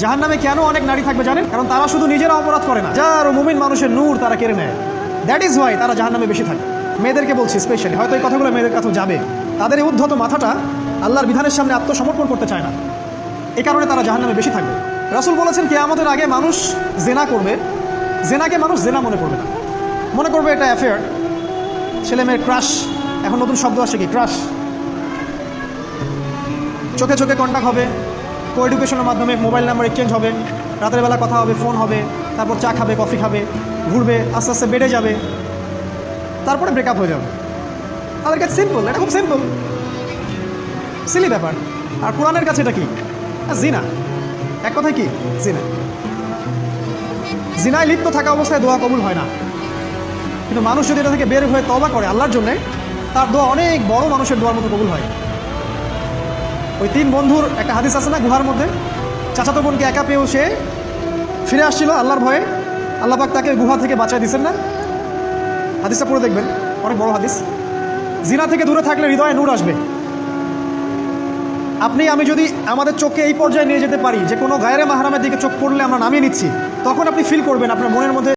জাহান্নামে কেন অনেক নারী থাকবে জানেন? কারণ তারা শুধু নিজেরা অপরাধ করে না, যার মুমিন মানুষের নূর তারা কেড়ে নেয়। দ্যাট ইজ ওয়াই তারা জাহান্নামে বেশি থাকে। মেয়েদেরকে বলছি স্পেশালি, হয়তো এই কথাগুলো মেয়েদের কাছেও যাবে। তাদের এই উদ্ধত মাথাটা আল্লাহর বিধানের সামনে আত্মসমর্পণ করতে চায় না, এই কারণে তারা জাহান্নামে বেশি থাকবে। রাসূল বলেছেন কিয়ামতের আগে মানুষ জেনা করবে, জেনাকে মানুষ জেনা মনে করবে না, মনে করবে এটা অ্যাফেয়ার, ছেলে মেয়ের ক্রাশ। এখন নতুন শব্দ আসে কি, ক্রাশ। চোখে চোখে কন্ট্যাক্ট হবে, কো এডুকেশনের মাধ্যমে মোবাইল নাম্বার এক্সচেঞ্জ হবে, রাতের বেলা কথা হবে, ফোন হবে, তারপর চা খাবে, কফি খাবে, ঘুরবে, আস্তে আস্তে বেড়ে যাবে, তারপরে ব্রেকআপ হয়ে যাবে। তাদের কাছে সিম্পল, এটা খুব সিম্পল, সিলি ব্যাপার। আর কোরআনের কাছে এটা কি? জিনা। এক কথায় কি? জিনা। জিনায় লিপ্ত থাকা অবস্থায় দোয়া কবুল হয় না, কিন্তু মানুষ যদি এটা থেকে বের হয়ে তওবা করে আল্লাহর জন্যে, তার দোয়া অনেক বড় মানুষের দোয়ার মতো কবুল হয়। ওই তিন বন্ধুর একটা হাদিস আছে না, গুহার মধ্যে চাচাতো বোনকে একা পেয়েও সে ফিরে আসছিল আল্লাহর ভয়ে, আল্লাহ পাক তাকে গুহা থেকে বাঁচায় দিচ্ছেন না? হাদিসটা পড়ে দেখবেন, অনেক বড় হাদিস। জিনা থেকে দূরে থাকলে হৃদয়ে নূর আসবে। আপনি আমি যদি আমাদের চোখকে এই পর্যায়ে নিয়ে যেতে পারি যে কোনো গায়রে মাহরামের দিকে চোখ পড়লে আমরা নামিয়ে নিচ্ছি, তখন আপনি ফিল করবেন আপনার মনের মধ্যে